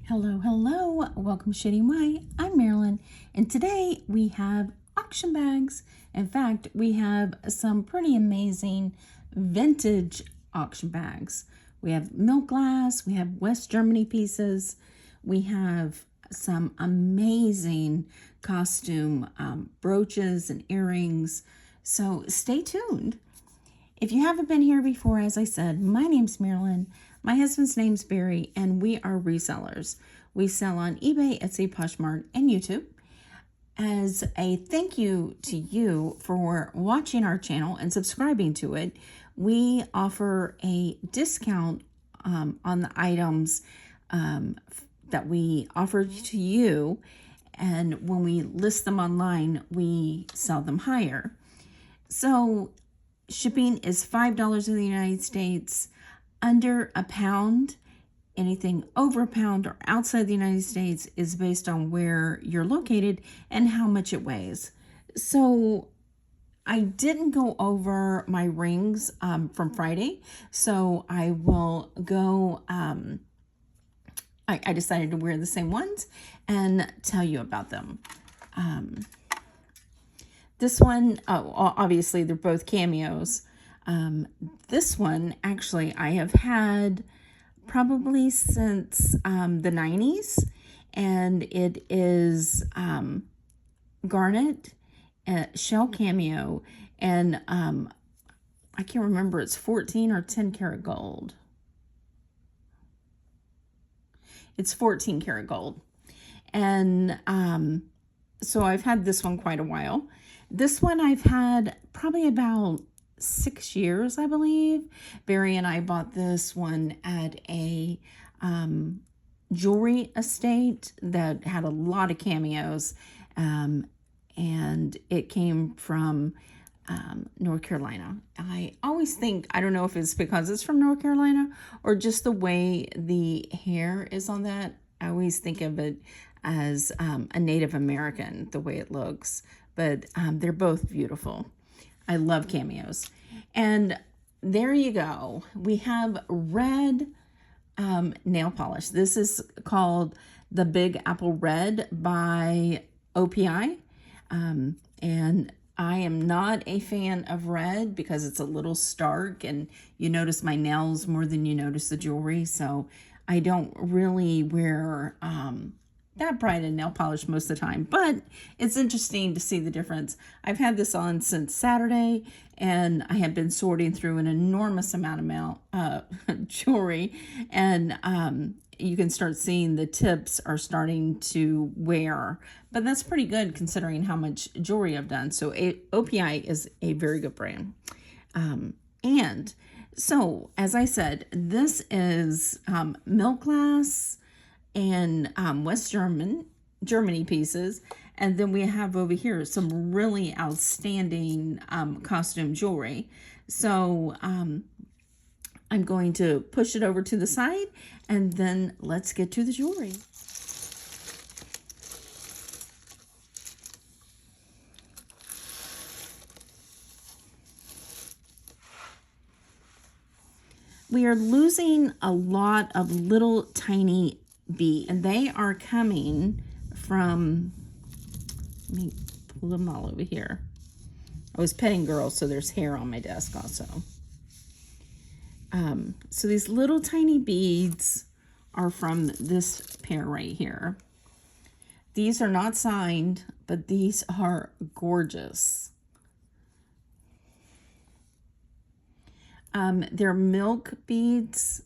Hello, hello. Welcome to Shady White. I'm Marilyn, and today we have auction bags. In fact, we have some pretty amazing vintage auction bags. We have milk glass, we have West Germany pieces, we have some amazing costume brooches and earrings. So stay tuned. If you haven't been here before, as I said, my name's Marilyn. My husband's name's Barry, and we are resellers. We sell on eBay, Etsy, Poshmark, and YouTube. As a thank you to you for watching our channel and subscribing to it, we offer a discount on the items that we offer to you. And when we list them online, we sell them higher. So shipping is $5 in the United States, under a pound. Anything over a pound or outside the United States is based on where you're located and how much it weighs. So I didn't go over my rings from Friday, so I will go, I decided to wear the same ones and tell you about them. This one, obviously they're both cameos. This one, actually, I have had probably since the 90s, and it is garnet, shell cameo, and I can't remember, it's 14 or 10 karat gold. It's 14 karat gold. And so I've had this one quite a while. This one I've had probably about 6 years, I believe. Barry and I bought this one at a jewelry estate that had a lot of cameos, and it came from North Carolina. I always think, I don't know if it's because it's from North Carolina or just the way the hair is on that. I always think of it as a Native American, the way it looks, but they're both beautiful. I love cameos. And there you go. We have red nail polish. This is called the Big Apple Red by OPI. And I am not a fan of red because it's a little stark and you notice my nails more than you notice the jewelry. So I don't really wear that bright a nail polish most of the time, but it's interesting to see the difference. I've had this on since Saturday, and I have been sorting through an enormous amount of jewelry, and you can start seeing the tips are starting to wear, but that's pretty good considering how much jewelry I've done. So OPI is a very good brand. And so, as I said, this is milk glass and West Germany pieces. And then we have over here some really outstanding costume jewelry. So I'm going to push it over to the side, and then let's get to the jewelry. We are losing a lot of little tiny beads, and they are coming from, let me pull them all over here. I was petting girls, so there's hair on my desk also. So these little tiny beads are from this pair right here. These are not signed, but these are gorgeous. They're milk beads,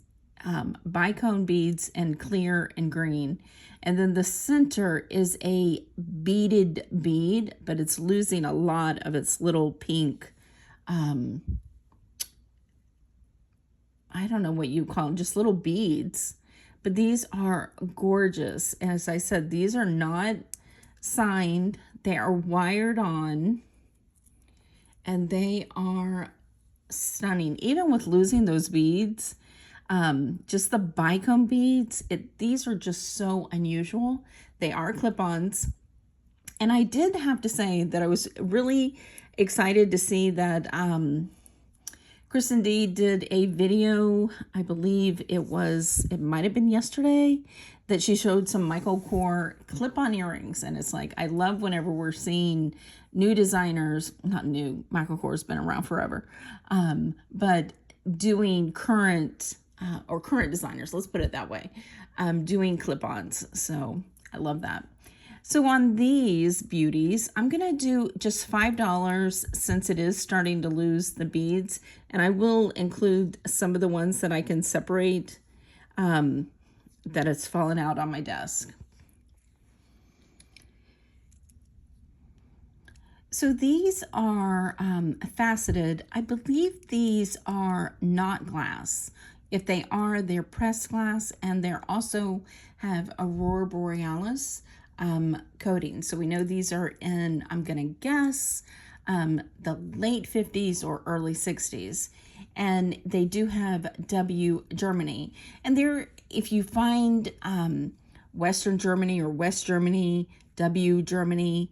bicone beads, and clear and green. And then the center is a beaded bead, but it's losing a lot of its little pink, I don't know what you call them, just little beads. But these are gorgeous. As I said, these are not signed. They are wired on, and they are stunning. Even with losing those beads, just the bicone beads, these are just so unusual. They are clip-ons. And I did have to say that I was really excited to see that Kristen D did a video, I believe it might have been yesterday, that she showed some Michael Kors clip-on earrings. And it's like, I love whenever we're seeing new designers, not new, Michael Kors been around forever, but doing current designers, let's put it that way, doing clip-ons. So I love that. So on these beauties, I'm going to do just $5 since it is starting to lose the beads. And I will include some of the ones that I can separate that it's fallen out on my desk. So these are faceted. I believe these are not glass. If they are, they're pressed glass, and they're also have Aurora Borealis coating. So we know these are in, I'm going to guess, the late 50s or early 60s. And they do have W Germany. And they're, if you find Western Germany or West Germany, W Germany,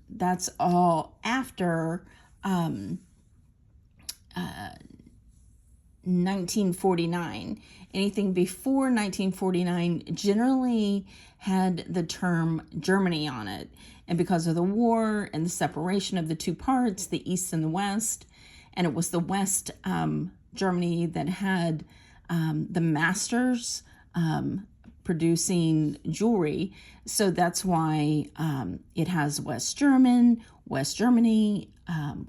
that's all after 1949. Anything before 1949 generally had the term Germany on it. And because of the war and the separation of the two parts, the East and the West, and it was the West Germany that had the masters producing jewelry. So that's why it has West Germany,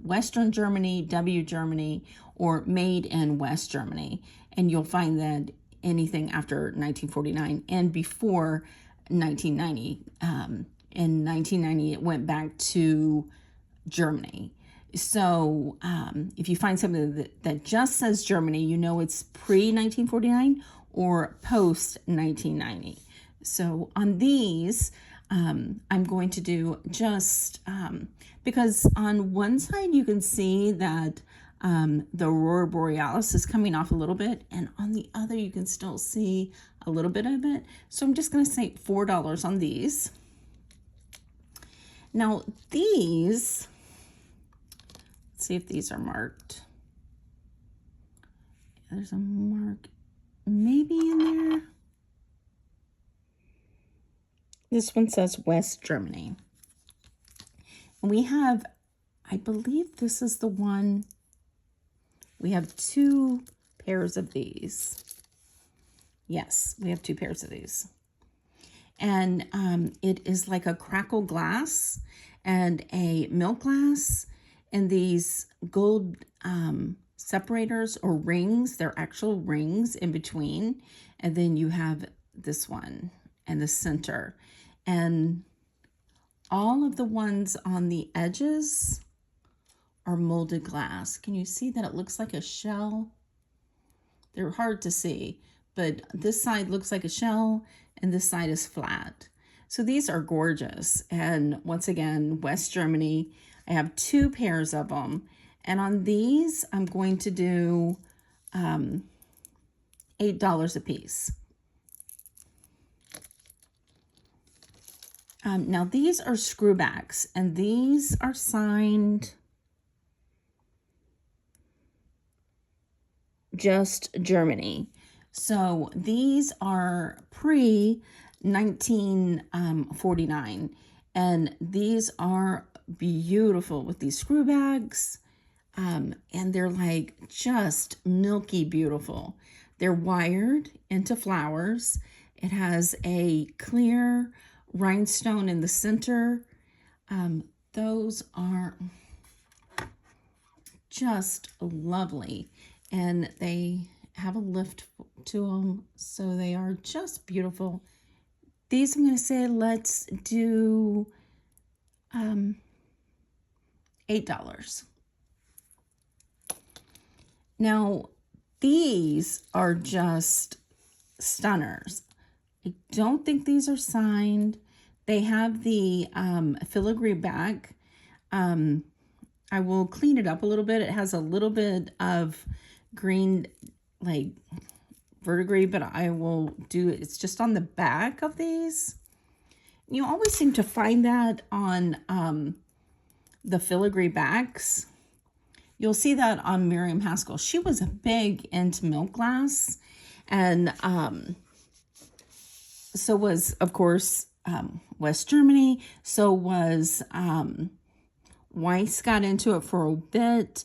Western Germany, W Germany, or made in West Germany. And you'll find that anything after 1949 and before 1990. In 1990, it went back to Germany. So if you find something that just says Germany, you know it's pre-1949 or post-1990. So on these, I'm going to do just, because on one side you can see that the Aurora Borealis is coming off a little bit, and on the other you can still see a little bit of it. So I'm just going to say $4 on these. Now these, let's see if these are marked. There's a mark maybe in there. This one says West Germany. And we have, I believe this is the one, we have 2 pairs of these. Yes, we have 2 pairs of these. And it is like a crackle glass and a milk glass, and these gold separators or rings. They're actual rings in between. And then you have this one and the center. And all of the ones on the edges are molded glass. Can you see that it looks like a shell? They're hard to see, but this side looks like a shell and this side is flat. So these are gorgeous. And once again, West Germany, I have 2 pairs of them. And on these, I'm going to do $8 a piece. Now these are screwbacks, and these are signed just Germany. So these are pre-1949, and these are beautiful with these screwbacks. And they're like just milky beautiful. They're wired into flowers. It has a clear rhinestone in the center. Those are just lovely, and they have a lift to them, so they are just beautiful. These, I'm going to say, let's do $8. Now, these are just stunners. I don't think these are signed. They have the filigree back. I will clean it up a little bit. It has a little bit of green, like, verdigris, but I will do it. It's just on the back of these. You always seem to find that on the filigree backs. You'll see that on Miriam Haskell. She was big into milk glass, and So was, of course, West Germany. So was Weiss got into it for a bit.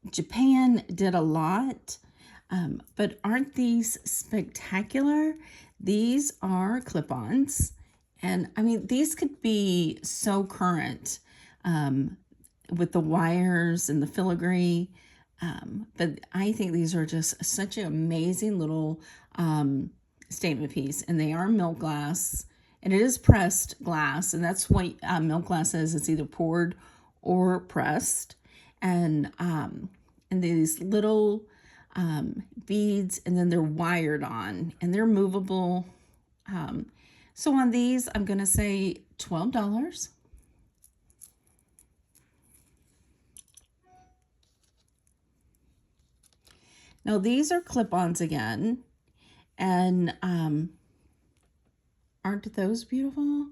Japan did a lot. But aren't these spectacular? These are clip-ons. And I mean, these could be so current with the wires and the filigree. But I think these are just such an amazing little statement piece. And they are milk glass. And it is pressed glass. And that's what milk glass is. It's either poured or pressed. And these little beads, and then they're wired on, and they're movable. So on these, I'm going to say $12. Now these are clip-ons again, and aren't those beautiful?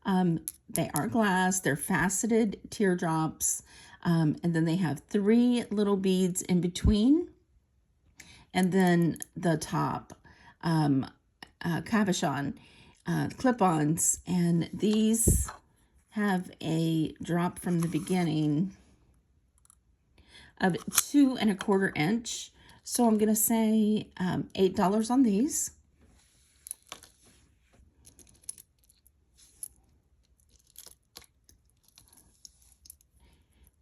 They are glass, they're faceted teardrops, and then they have 3 little beads in between, and then the top cabochon clip-ons, and these have a drop from the beginning of 2 1/4 inch. So I'm gonna say $8 on these.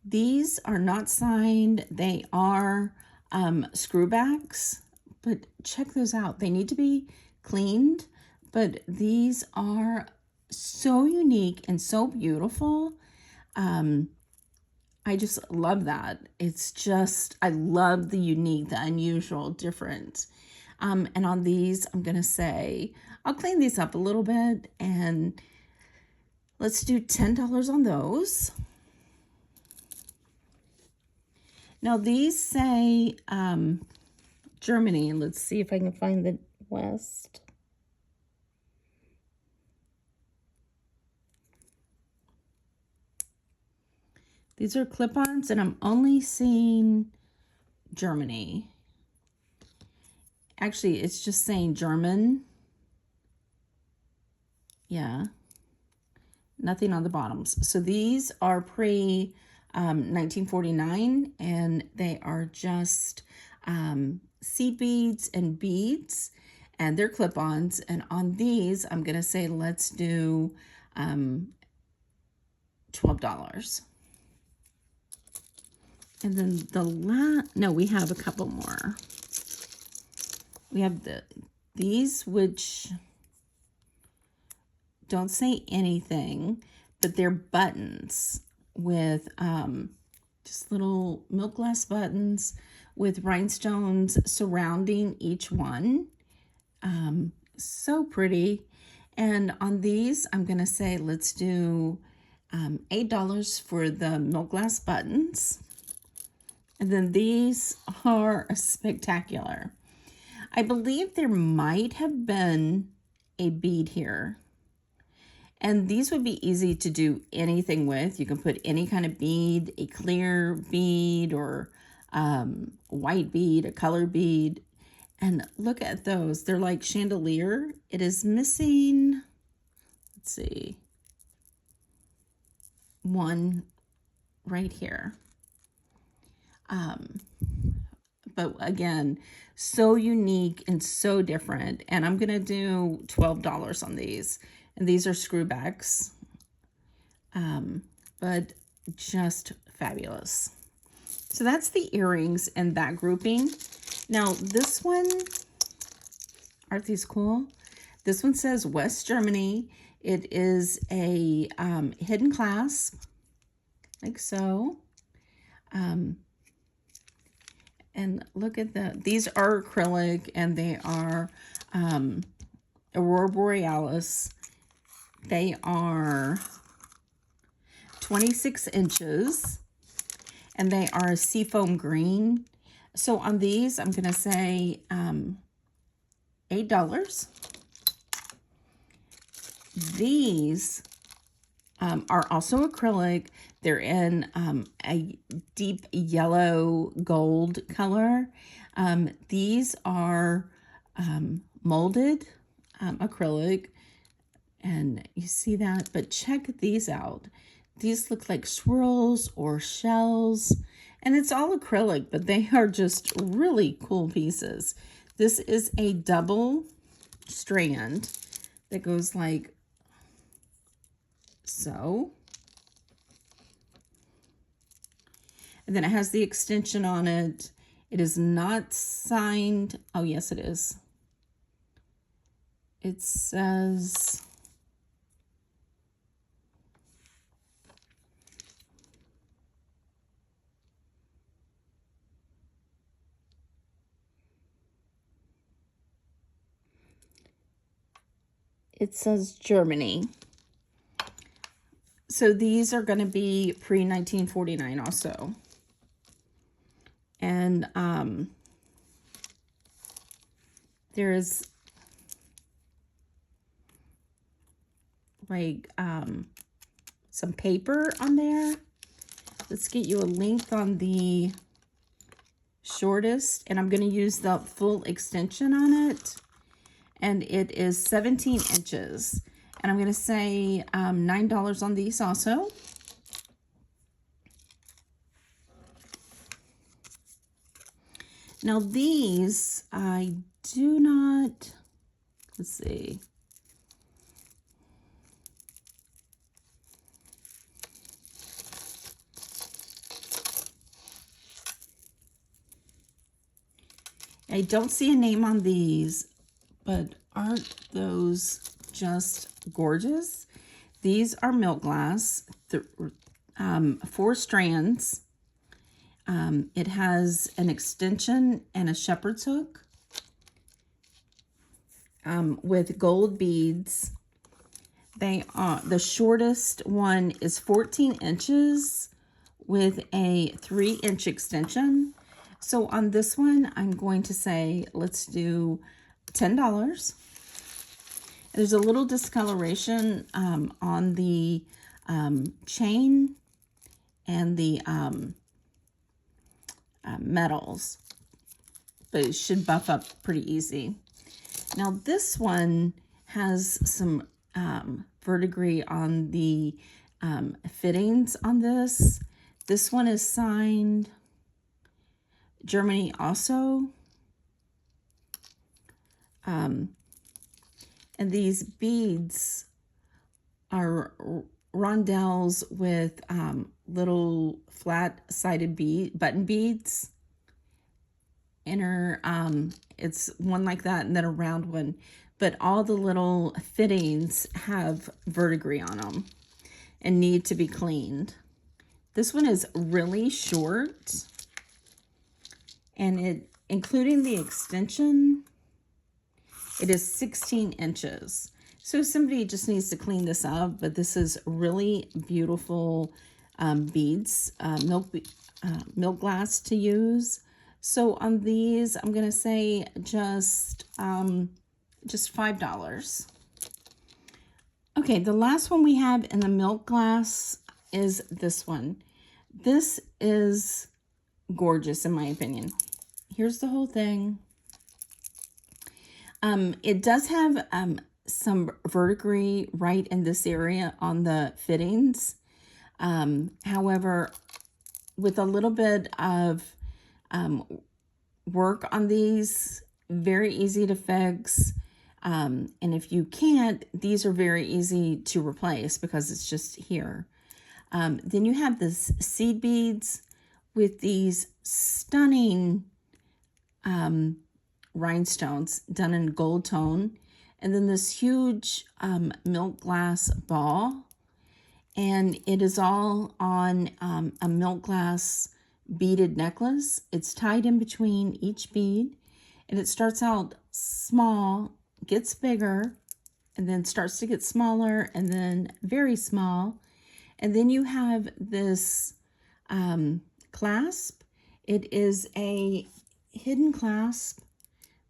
These are not signed. They are screwbacks, but check those out. They need to be cleaned, but these are so unique and so beautiful. I just love that. It's just, I love the unique, the unusual, different. And on these, I'm gonna say, I'll clean these up a little bit, and let's do $10 on those. Now these say Germany. Let's see if I can find the West. These are clip-ons, and I'm only seeing Germany. Actually, it's just saying German. Yeah. Nothing on the bottoms. So these are pre 1949, and they are just seed beads and beads, and they're clip-ons. And on these, I'm gonna say let's do $12. And then no, we have a couple more. We have these, which don't say anything, but they're buttons with just little milk glass buttons with rhinestones surrounding each one. So pretty. And on these, I'm gonna say let's do $8 for the milk glass buttons. And then these are spectacular. I believe there might have been a bead here. And these would be easy to do anything with. You can put any kind of bead, a clear bead, or white bead, a color bead. And look at those. They're like chandelier. It is missing, let's see, one right here. But again, so unique and so different. And I'm gonna do $12 on these. And these are screwbacks, but just fabulous. So that's the earrings and that grouping. Now this one, aren't these cool? This one says West Germany. It is a hidden clasp, like so. And look at these are acrylic, and they are Aurora Borealis. They are 26 inches, and they are a seafoam green. So on these, I'm going to say $8. These are also acrylic. They're in a deep yellow gold color. These are molded. acrylic, and you see that, but check these out. These look like swirls or shells, and it's all acrylic, but they are just really cool pieces. This is a double strand that goes like so. And then it has the extension on it. It is not signed. Oh, yes, it is. It says, Germany. So these are going to be pre-1949 also. And there's like some paper on there. Let's get you a length on the shortest, and I'm going to use the full extension on it, and it is 17 inches, and I'm going to say $9 on these also. Now these I do not, let's see, I don't see a name on these, but aren't those just gorgeous? These are milk glass, 4 strands. It has an extension and a shepherd's hook with gold beads. They are, the shortest one is 14 inches with a 3-inch extension. So on this one, I'm going to say, let's do $10. There's a little discoloration on the chain and the metals, but it should buff up pretty easy. Now this one has some verdigris on the fittings on this. This one is signed Germany also. And these beads are rondelles with little flat-sided button beads. It's one like that and then a round one. But all the little fittings have verdigris on them and need to be cleaned. This one is really short, and including the extension, it is 16 inches. So somebody just needs to clean this up, but this is really beautiful beads, milk glass to use. So on these, I'm gonna say just $5. Okay, the last one we have in the milk glass is this one. This is gorgeous in my opinion. Here's the whole thing. It does have some verdigris right in this area on the fittings. However, with a little bit of work on these, very easy to fix. And if you can't, these are very easy to replace because it's just here. Then you have this seed beads with these stunning rhinestones done in gold tone, and then this huge milk glass ball, and it is all on a milk glass beaded necklace. It's tied in between each bead, and it starts out small, gets bigger, and then starts to get smaller, and then very small. And then you have this clasp. It is a hidden clasp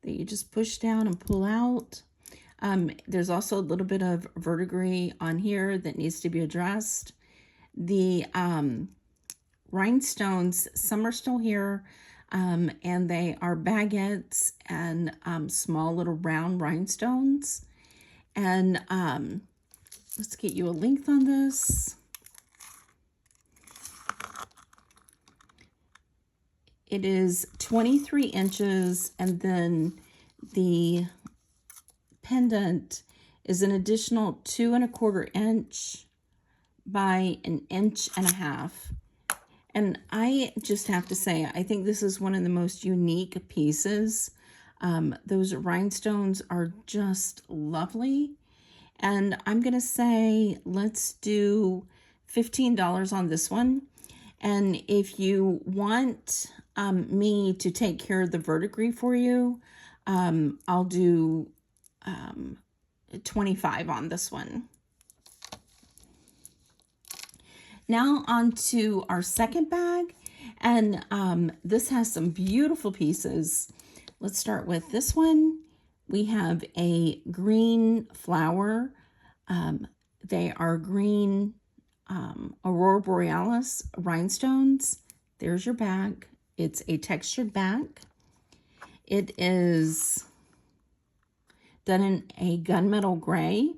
that you just push down and pull out. There's also a little bit of verdigris on here that needs to be addressed. The rhinestones, some are still here, and they are baguettes and small little round rhinestones. And let's get you a length on this. It is 23 inches, and then the pendant is an additional 2¼ inch by 1.5 inches. And I just have to say, I think this is one of the most unique pieces. Those rhinestones are just lovely. And I'm going to say, let's do $15 on this one. And if you want me to take care of the verdigris for you, I'll do 25 on this one. Now on to our second bag, and this has some beautiful pieces. Let's start with this one. We have a green flower. They are green Aurora Borealis rhinestones. There's your bag. It's a textured bag. It is done in a gunmetal gray.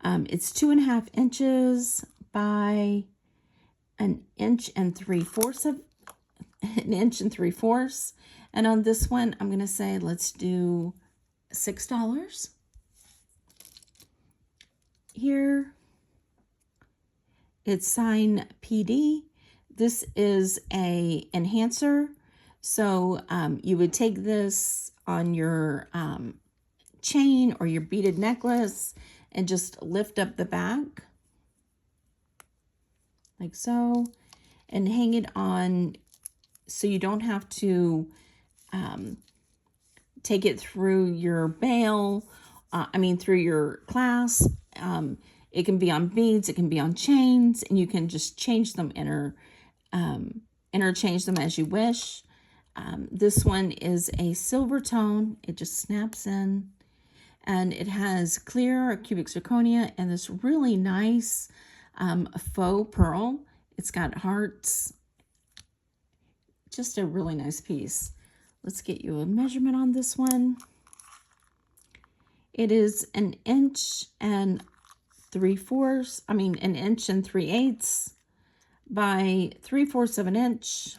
It's 2½ inches by 1 3/4 inches. And on this one, I'm going to say, let's do $6. Here, it's sign PD. This is a enhancer. So you would take this on your chain or your beaded necklace and just lift up the back like so, and hang it on so you don't have to take it through your bail, through your clasp. It can be on beads, it can be on chains, and you can just change them, interchange them as you wish. This one is a silver tone. It just snaps in, and it has clear cubic zirconia and this really nice faux pearl. It's got hearts. Just a really nice piece. Let's get you a measurement on this one. It is 1 3/4, 1 3/8 by 3/4 of an inch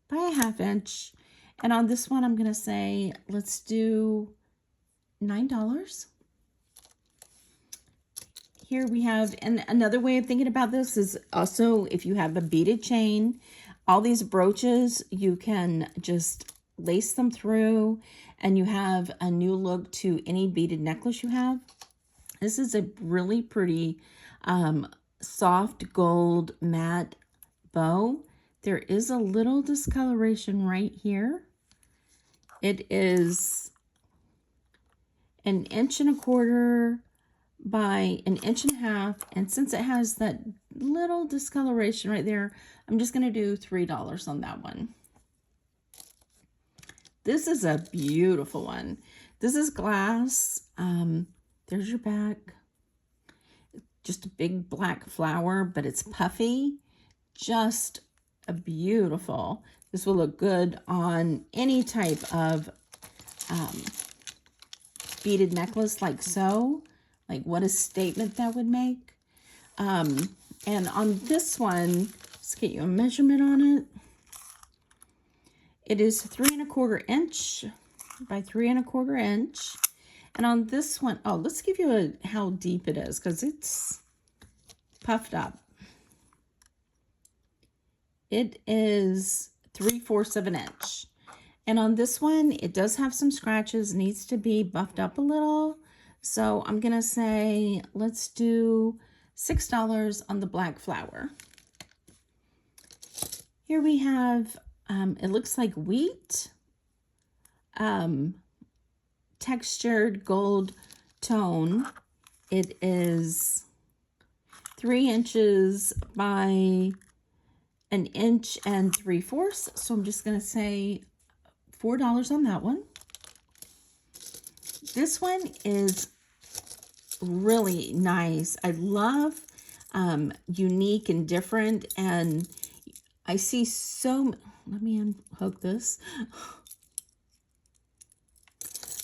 by 1/2 inch. And on this one, I'm going to say, let's do $9. Here we have, and another way of thinking about this is also if you have a beaded chain, all these brooches, you can just lace them through and you have a new look to any beaded necklace you have. This is a really pretty soft gold matte bow. There is a little discoloration right here. It is 1 1/4 inches by 1.5 inches. And since it has that little discoloration right there, I'm just going to do $3 on that one. This is a beautiful one. This is glass. There's your back. Just a big black flower, but it's puffy. Just a beautiful. This will look good on any type of beaded necklace like so. Like what a statement that would make. And on this one, let's get you a measurement on it. It is 3¼ inch by 3¼ inch. And on this one, oh, let's give you how deep it is because it's puffed up. It is 3/4 of an inch. And on this one, it does have some scratches, needs to be buffed up a little. So I'm going to say, let's do $6 on the black flower. Here we have, it looks like wheat, textured gold tone. It is 3 inches by 1 3/4 inches. So I'm just going to say $4 on that one. This one is really nice. I love unique and different, and I see so, let me unhook this.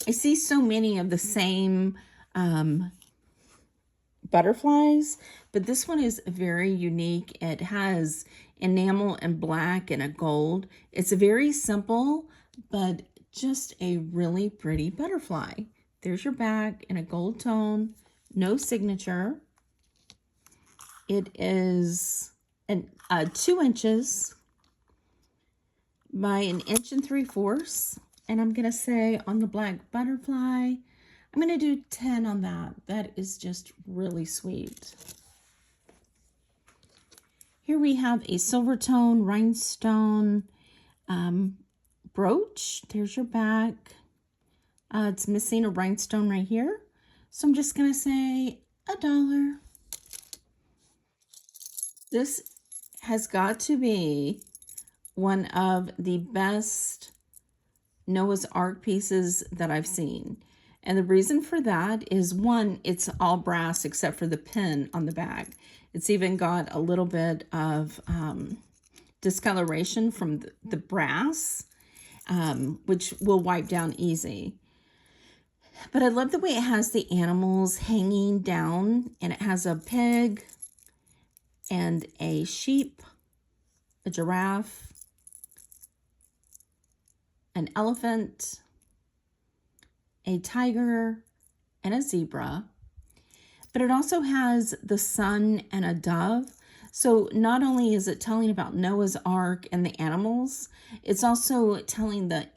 I see so many of the same butterflies, but this one is very unique. It has enamel and black and a gold. It's a very simple, but just a really pretty butterfly. There's your back in a gold tone, no signature. It is 2 inches by 1 3/4 inches. And I'm going to say on the black butterfly, I'm going to do 10 on that. That is just really sweet. Here we have a silver tone rhinestone brooch. There's your back. It's missing a rhinestone right here. So I'm just going to say $1. This has got to be one of the best Noah's Ark pieces that I've seen. And the reason for that is, one, it's all brass except for the pin on the back. It's even got a little bit of discoloration from the brass, which will wipe down easy. But I love the way it has the animals hanging down, and it has a pig and a sheep, a giraffe, an elephant, a tiger, and a zebra. But it also has the sun and a dove. So not only is it telling about Noah's Ark and the animals, it's also telling the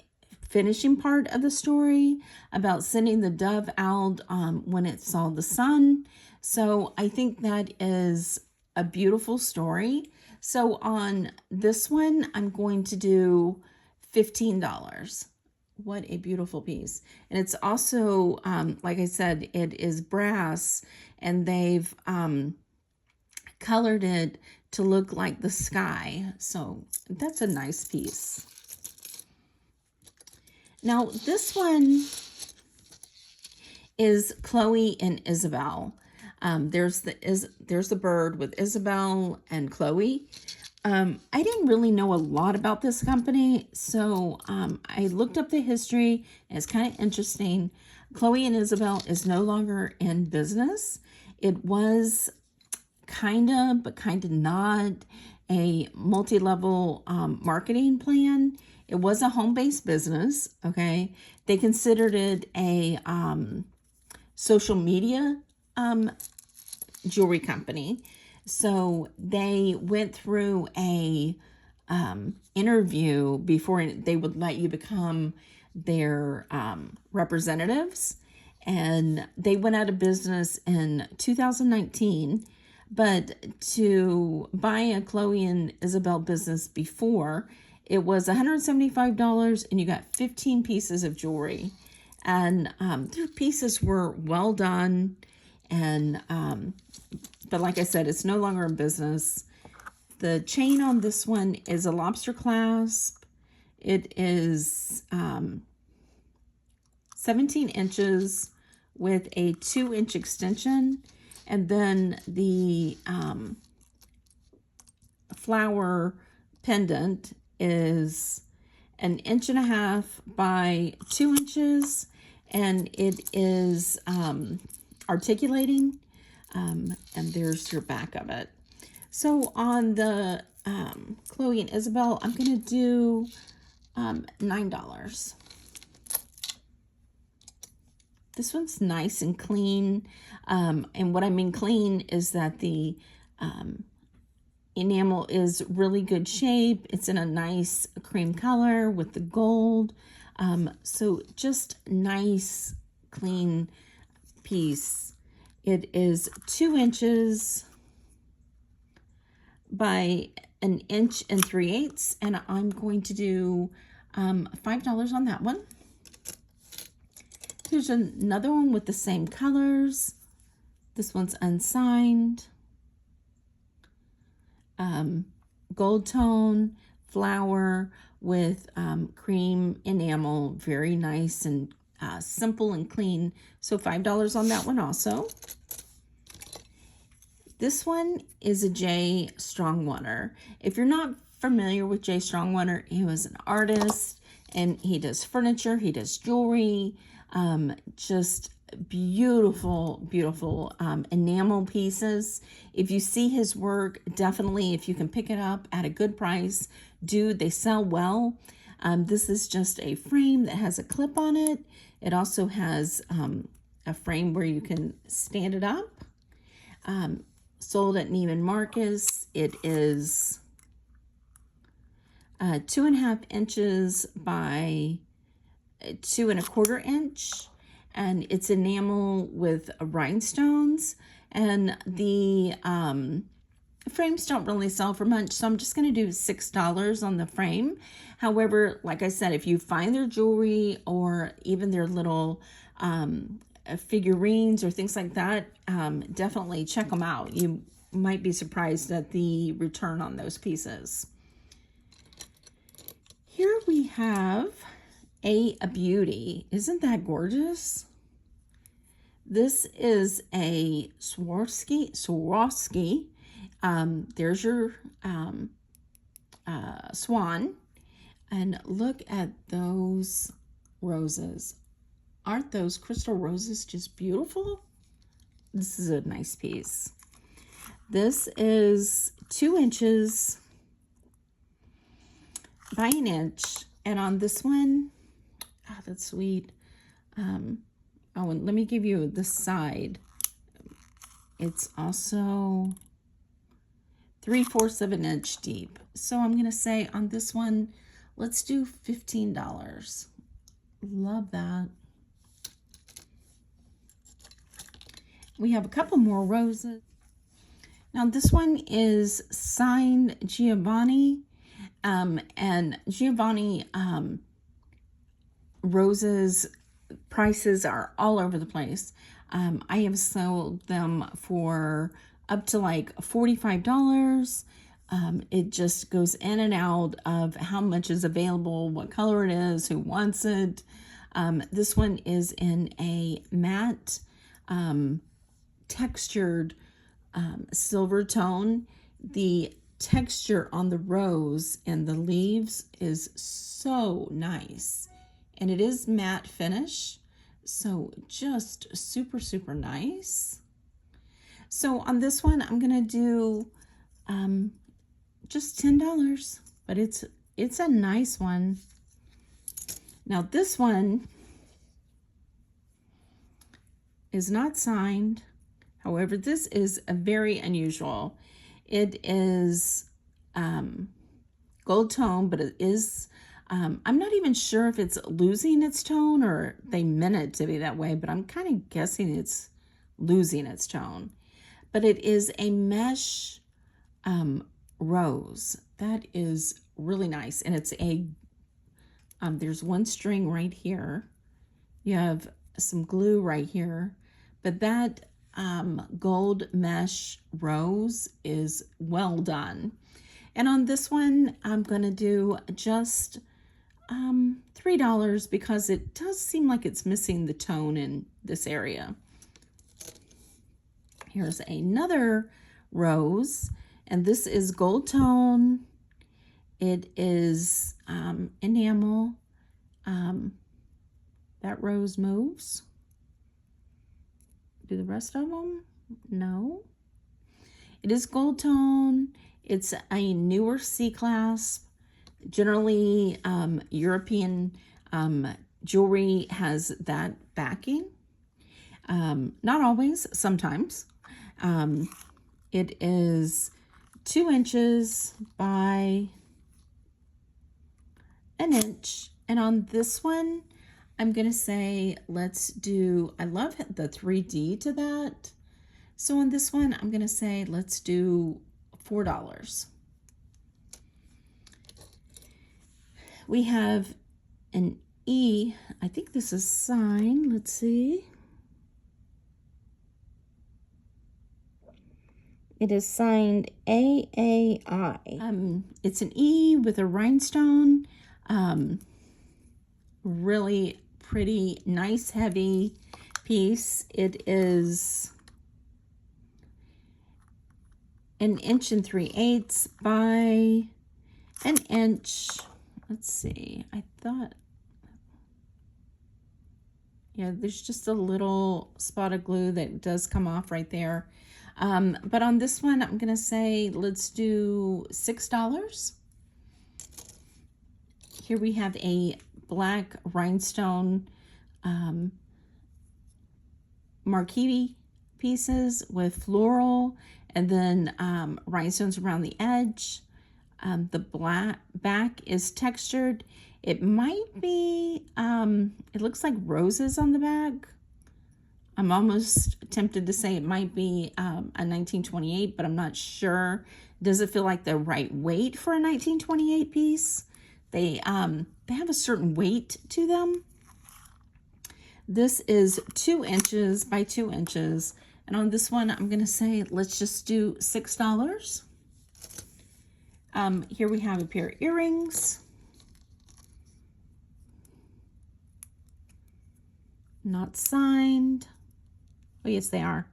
finishing part of the story about sending the dove out when it saw the sun. So I think that is a beautiful story. So on this one, I'm going to do $15. What a beautiful piece. And it's also, like I said, it is brass, and they've colored it to look like the sky. So that's a nice piece. Now this one is Chloe and Isabel. There's the bird with Isabel and Chloe. I didn't really know a lot about this company, so I looked up the history, and it's kind of interesting. Chloe and Isabel is no longer in business. It was kind of, but kind of not, a multi-level marketing plan. It was a home-based business, okay? They considered it a social media jewelry company. So they went through a interview before they would let you become their representatives. And they went out of business in 2019. But to buy a Chloe and Isabel business before, it was $175, and you got 15 pieces of jewelry. And their pieces were well done. And but like I said, it's no longer in business. The chain on this one is a lobster clasp. It is 17 inches with a 2-inch extension. And then the flower pendant is 1.5 inches by 2 inches. And it is articulating. And there's your back of it. So on the Chloe and Isabel, I'm going to do $9. This one's nice and clean. And what I mean clean is that the enamel is really good shape. It's in a nice cream color with the gold. So just nice, clean piece. It is 2 inches by 1 3/8 inches, and I'm going to do $5 on that one. Here's another one with the same colors. This one's unsigned. Gold tone, flower with cream enamel. Very nice and simple and clean. So $5 on that one also. This one is a J. Strongwater. If you're not familiar with J. Strongwater, he was an artist, and he does furniture, he does jewelry. Just beautiful, beautiful enamel pieces. If you see his work, definitely, if you can pick it up at a good price, do. They sell well. This is just a frame that has a clip on it. It also has a frame where you can stand it up. Sold at Neiman Marcus. It is 2.5 inches by 2.25 inch, and it's enamel with rhinestones, and the frames don't really sell for much, so I'm just going to do $6 on the frame. However, like I said, if you find their jewelry or even their little figurines or things like that, definitely check them out. You might be surprised at the return on those pieces. Here we have a beauty. Isn't that gorgeous? This is a Swarovski. There's your swan. And look at those roses. Aren't those crystal roses just beautiful? This is a nice piece. This is 2 inches by 1 inch. And on this one, oh, that's sweet. Oh, and let me give you the side. It's also 3/4 of an inch deep. So I'm going to say on this one, let's do $15. Love that. We have a couple more roses. Now this one is signed Giovanni. And Giovanni roses prices are all over the place. I have sold them for up to like $45. It just goes in and out of how much is available, what color it is, who wants it. This one is in a matte textured silver tone. The texture on the rose and the leaves is so nice, and it is matte finish, so just super, super nice. So on this one, I'm gonna do just $10, but it's a nice one. Now this one is not signed. However, this is a very unusual. It is gold tone, but it is, I'm not even sure if it's losing its tone or they meant it to be that way, but I'm kind of guessing it's losing its tone. But it is a mesh rose. That is really nice. And it's a, there's one string right here. You have some glue right here, but that gold mesh rose is well done. And on this one, I'm going to do just $3 because it does seem like it's missing the tone in this area. Here's another rose, and this is gold tone. It is enamel. That rose moves. Do the rest of them? No. It is gold tone. It's a newer C-clasp. Generally, European jewelry has that backing. Not always, sometimes. It is 2 inches by 1 inch. And on this one, I'm going to say, let's do, I love the 3D to that. So on this one, I'm going to say, let's do $4. We have an E. I think this is signed. Let's see. It is signed AAI. It's an E with a rhinestone. Really pretty, nice, heavy piece. It is 1 3/8 by 1 inch. Let's see. I thought Yeah, there's just a little spot of glue that does come off right there. But on this one, I'm going to say let's do $6. Here we have a black rhinestone marquise pieces with floral and then rhinestones around the edge. The black back is textured. It might be, it looks like roses on the back. I'm almost tempted to say it might be a 1928, but I'm not sure. Does it feel like the right weight for a 1928 piece? They have a certain weight to them. This is 2 inches by 2 inches. And on this one, I'm going to say, let's just do $6. Here we have a pair of earrings. Not signed. Oh, yes, they are.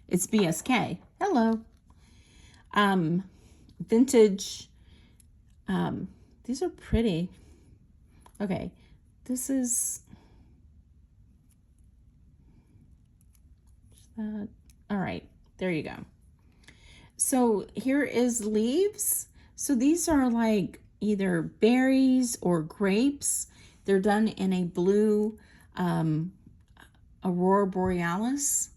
It's BSK. Hello. Vintage. These are pretty. Okay. This is that. All right. There you go. So here is leaves. So these are like either berries or grapes. They're done in a blue Aurora Borealis.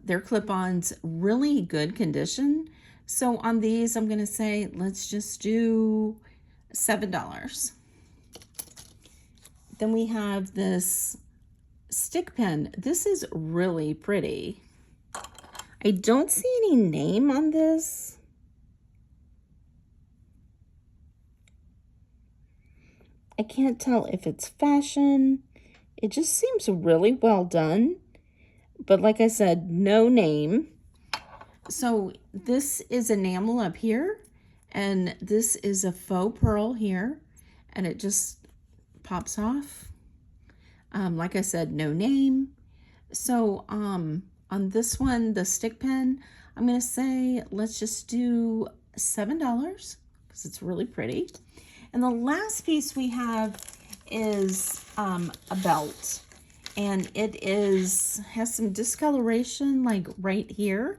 They're clip-ons, really good condition. So on these, I'm going to say, let's just do $7. Then we have this stick pin. This is really pretty. I don't see any name on this. I can't tell if it's fashion. It just seems really well done. But like I said, no name. So this is enamel up here. And this is a faux pearl here. And it just pops off. Like I said, no name. So on this one, the stick pin, I'm going to say, let's just do $7 because it's really pretty. And the last piece we have is a belt. And it has some discoloration like right here.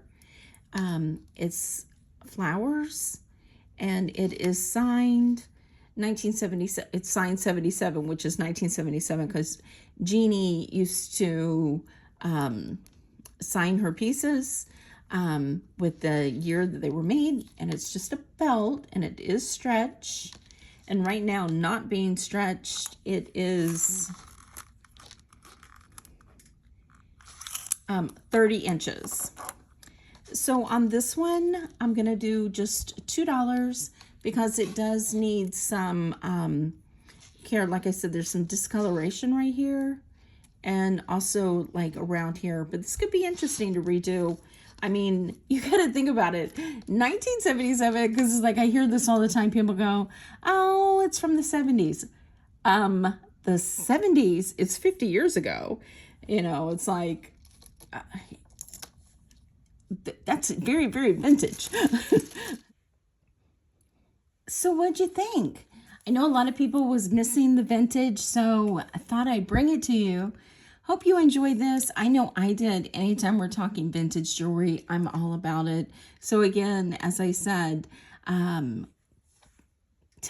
It's flowers and it is signed 1977. It's signed 77, which is 1977 because Jeannie used to sign her pieces with the year that they were made. And it's just a belt and it is stretch. And right now, not being stretched, it is 30 inches. So on this one, I'm going to do just $2 because it does need some care. Like I said, there's some discoloration right here and also like around here. But this could be interesting to redo. I mean, you got to think about it. 1977, because like I hear this all the time. People go, oh, it's from the 70s. The 70s, it's 50 years ago. You know, it's like, that's very, very vintage. So what'd you think? I know a lot of people was missing the vintage, so I thought I'd bring it to you. Hope you enjoyed this. I know I did. Anytime we're talking vintage jewelry, I'm all about it. So again, as I said, tell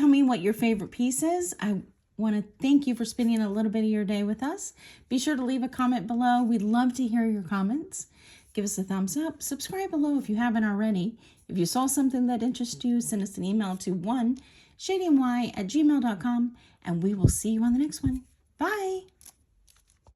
me what your favorite piece is. I want to thank you for spending a little bit of your day with us. Be sure to leave a comment below. We'd love to hear your comments. Give us a thumbs up. Subscribe below if you haven't already. If you saw something that interests you, send us an email to shadingY@gmail.com, and we will see you on the next one. Bye.